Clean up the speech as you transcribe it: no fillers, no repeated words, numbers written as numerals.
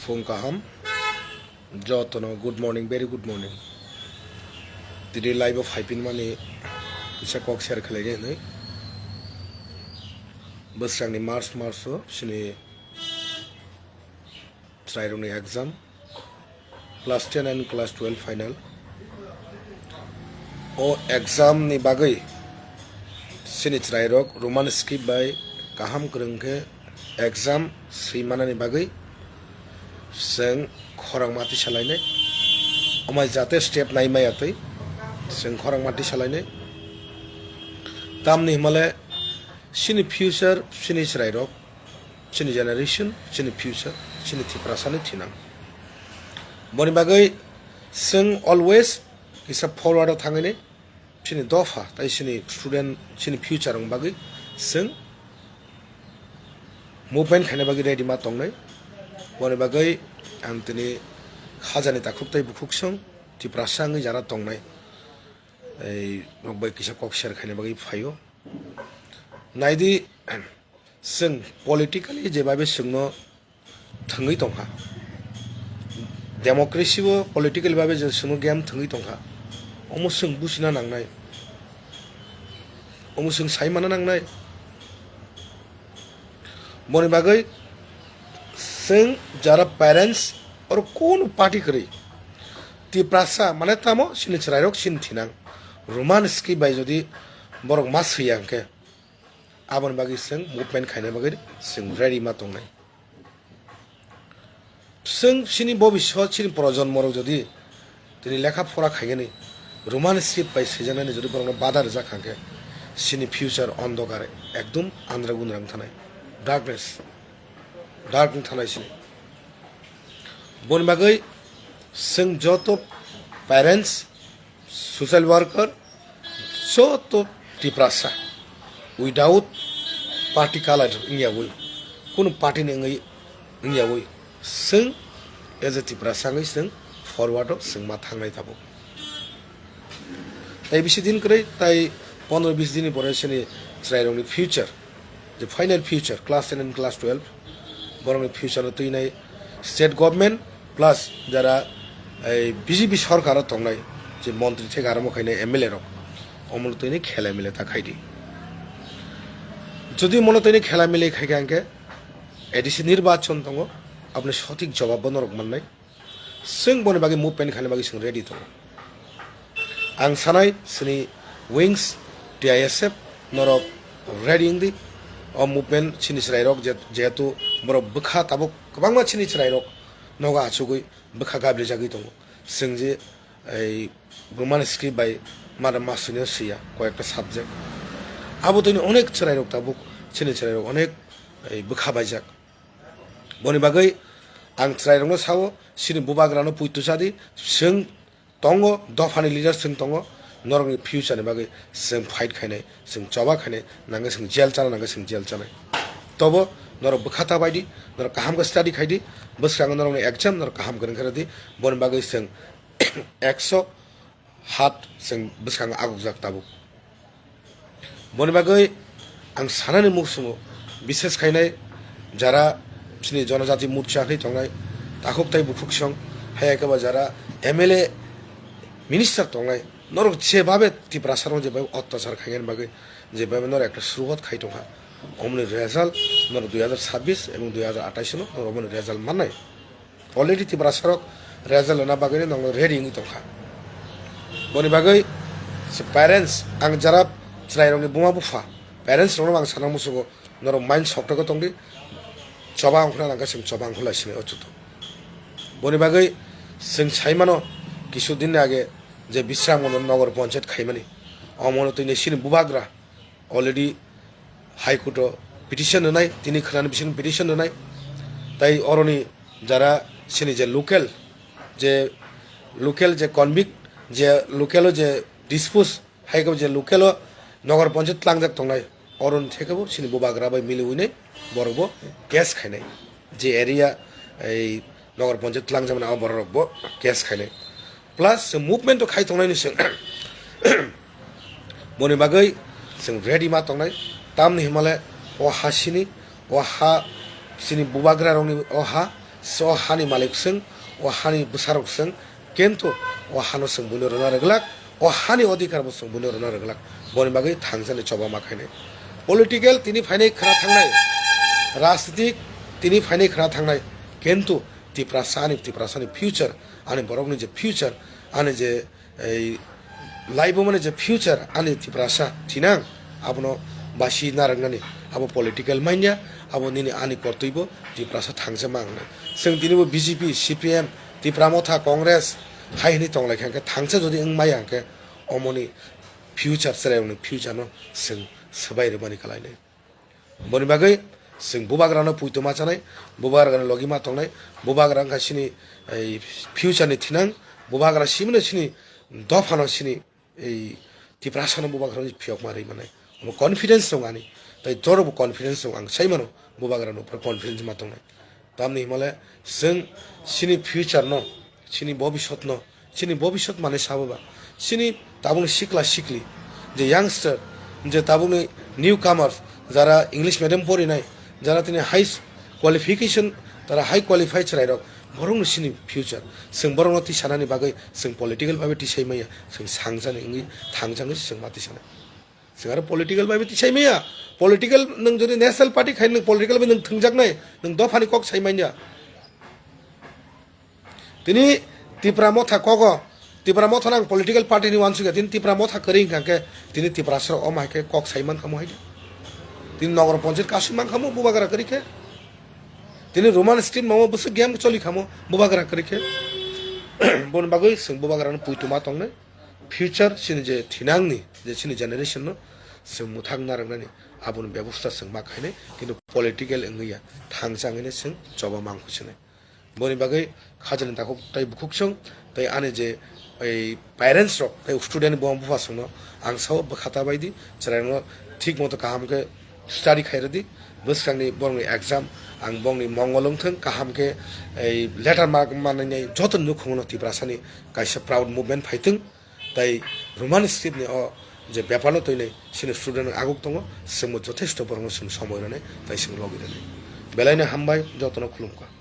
Fung kaham. Jotono good morning, very good morning. Today live of hyping money. Isa kok share khalai ne. Basrang ni Mars so sini try runi exam. Class 10 and class 12 final. O exam ni bagai. Sini try rok Roman skip by kaham kerengke exam si mana ni bagai. Seng khorang mati salai amai jate step nai mai atai seng khorang mati salai tam ni himale sini future sini chrai rok sini generation sini future sini thiprasani thinang boni bagai seng always is a forward thangene sini dofa tai sini student sini future ang bagai seng movement khane bagai ready ma tongnai boni bagai antini khajani takuktai bukuksong ti prasangi jara tongnai ei rokbai kisa kok share khaine bagai phayo naidi sing politically jebabe singno thangui tongha democracy bo political babe je sunu game thangui tongha omo sing busina nangnai omo sing saimana nangnai boni bagai sing jara parents or কোন party করে তি প্রাসা মানে তামো সিনি চরাইরক scene থিনাং Roman ski by যদি বরক মাস হইয়াংকে আবন বাগি Singh movement খাইনে বাগি Singh ready মা তংনাই সিং সিনি ভবিষ্যৎ সিনি প্রজন্মর যদি তিনি লেখা পড়া খাইগেনি রোমান স্কি বাই সেজানানি যদি বরক বাধা রেজা খাঙ্কে সিনি ফিউচার অন্ধকারে একদম আন্দ্রাগুনরাং থানাই ডার্কনেস ডার্ক থানাই সিনি bon bagai sing joto parents social worker joto tiprasa without party color ingya woi kono party ne ngai ingya woi sing as a tiprasa ngai sing forward sing ma thangnai thabo tai bisi din krai tai 15-20 din pore sini chrairongni future the final future class 10 and class 12 borongni future tui nai state government plus যারা এই BJP সরকার তংনাই যে মন্ত্রী থেকে আরম্ভ খাইনে MLA rock Amal তৈনি খেলা মিলে তা খাইদি যদি মনে তৈনি খেলা মিলে খাইকে আঙ্কে এডিসি নির্বাচন দङ আপনি সঠিক জবাব নরক মাননাই সিং বনে বাকি মুভমেন্ট খানে বাকি সিং রেডি দङ আং সানাই সিনি উইংস টিআইএসএফ নরক রেডি ইংদি অ মুভমেন্ট সিনি রাইরক যেহেতু বড় বখা তাবক গোबांमा সিনি রাইরক नगा आचुगै बखा गाब्ले जागै दङ जों जे এই রোমান স্ক্রিপ্ট বাই মারা মাসুনিয়া সিয়া কয়েকটা সাবজেক্ট আবো তৈনি অনেক চরাইরক তাবুক চিনি চরাইরক অনেক এই বখা বাইজাক বনি বাগै आं चराइरंनो सावो सिनि बुबाग्रानो पुइतुसादि जों दङ दफानि लिडार जों दङ नरंनि फिउचारनि बागै जों फाइट खायनाय जों जबा खायनाय नांगो जों जेल चाला नांगो जों जेल चालाय तबो नर बखाता बायदि नर काहाम का स्टाडी खायदि बसखांग नरंनि एग्जाम नर काहाम गरं खरदि बन बागै जों 100 हात जों बसखांग आगुक जाक ताबु बन बागै आं सानानि मुखसुमो बिसेस खायनाय जारा सिनि जनजाति मुर्चा खै तंनाय ताखुबताय बुफुकसं हायाकबा जारा एमएलए मिनिस्टार तंनाय नरक जेबाबे तिप्रासारं जेबाबे अत्याचार खायगेन बागै जेबाबे नर একটা सुरुवात खाय तंहा অমনি রেজাল্ট নর 2026 এবং 2028 নো অমনি রেজাল্ট মানাই অলরেডি তিব্রাসারক রেজাল্ট না বাগৈ নং রেডি নি তখা বনি বাগৈ সে প্যারেন্টস আং যারা চরাইরংনি বুমা বুফা প্যারেন্টস রং আং সানা মুসুগো নর মাইন্ড সফটক তংদি চবা আংখনা নাগা সিং চবা আংখলা সিনে অচুত বনি বাগৈ जों সাইমানো কিছুদিন আগে যে বিশ্রাম নগর পঞ্চায়েত খাইমানি অমনো তৈনি সিনি বুবাগ্রা অলরেডি হাইকোর্ট পিটিশন होनाय তিনি খনানি বিশন পিটিশন होनाय তাই অরনি যারা সিনি যে লোকাল যে কনভিক্ট যে লোকাল যে ডিসপোজ হাইকো যে local Nagar panchayat লাংজাক তংনাই অরন থেকেবো Sini বুবাগ্রা by milli উইনাই বরবো case খাইনাই যে এরিয়া এই নগর পঞ্চায়েত লাংজামনা বরবো কেস খাইনাই প্লাস মুভমেন্ট খাই তংনাইনি जों বনি বাগৈ जों রেডি मा তংনাই तामनि हिमालय ओ हासिनी ओ हा सिनी बुबाग्रा रंनि ओ हा so hani malik sing o hani busarok sing kento o hano sing bunor na reglak o hani odikar bo sing bunor na reglak boni bagai thangjani choba makhane political tini phaine khara thangnai রাজনীতিক তিনি ফাইনে খানা থাকনাই কিন্তু ত্রিপুরাসানি future আনি বরকনি যে future আনি যে এই life মানে যে ফিউচার আনি ত্রিপুরাসা থিনাং আবনো বাসি নারাঙ্গানি আবো পলিটিক্যাল মাইন্ডা আবো নিনি আনি কর্তব্য ত্রিপুরাসা থাংছে মাংনে जों দিনিবো বিজেপি সিপিএম ত্রিপুরা মথা কংগ্রেস হাইনি তংলাইখাঙ্কে থাংছে যদি মাই আঙ্কে অমনি ফিউচার সেরাইনি ফিউচার নো जों সবাই রেবানি খালাইনে বনি বাগৈ जों बुबाग्रानो पुइतमा जानाय बुबाग्रानो लगिमा तंनाय बुबाग्रा गासिनि এই ফিউচারनि थिनां बुबाग्रा सिमनो सिनि दफानो सिनि এই ত্রিপুরাসানো बुबाग्रानि फियक मारै माने कन्फिडेंस दं आनि ताइ जरबो कन्फिडेंस दं आं साइमानो बुबाग्रानो पर कन्फिडेंस मा तंनाय तामनि हिमालय जों सिनि फ्यूचार न सिनि भबिष्यत माने साबोबा सिनि ताबुनि सिक्ला सिक्ली जे यांगस्टार जे ताबुनि निउ कामार्स যারা ইংলিশ মিডিয়াম পড়িনাই যারা তিনি হাই কোয়ালিফিকেশন তারা হাই কোয়ালিফাইড রাইরক বরং সিনি ফিউচার जों बरं ति सानानि बागै जों पलिटिकल भाबे तिसाइमाया जों सांजानो इंगि थांजाङै जों माति साना जों आरो पलिटिकल भाबे तिसाइमाया पलिटिकल नों जुदि नेशनल पार्टी खाय नों पलिटिकल भाबे नों थंजाकनाय नों दफानि कक साइमाया तिनि तिप्रा मथा कग तिप्रा मथा नां पलिटिकल पार्टी नि वानसुगा तिनि तिप्रा मथा करिं काके तिनि तिप्रा सर अमायके कक साइमान खामो हाय তিনি নগর পঞ্চায়েত কাশি মান খামো বুবাগারা করিকে তিনি রোমান স্ট্রিট মামো বসে গেম চলি খামো বুবাগারা করিকে বন বাগৈ जों বুবাগারানো পুইতুমা তংনে ফিউচার সিনি যে থিনাংনি যে সিনি জেনারেশন नो जों मुथां नारंनानि आबुन व्यवस्था जों मा खायने किन्तु पलिटिकल इंगैया थांजाङैनो जों जबा मांखुसने बनि बागै खाजनि ताखौ ताइ बुखुकसं ताइ आने जे এই প্যারেন্টস রক তাই স্টুডেন্ট বম বুফাसंनो आं साव बखाता बायदि जरानो ठीक मतो कामके स्टाडी खायरदि बोसखांनि बंनि एग्जाम आं बंनि मंगलंथों काहामके এই लेटार मार्क माननाय जतन नुखुंनो तिब्रासानि काइसा प्राउड मुभमेन्ट फाइथिं ताइ रोमान स्क्रिप्टनि अ जे बेपारनो तैनै सिनि स्टुडेन्ट आगुक दङ जों जथेष्ट बरनो जों समय रने ताइ जों लगिरने बेलायनो हामबाय जतन खुलुमका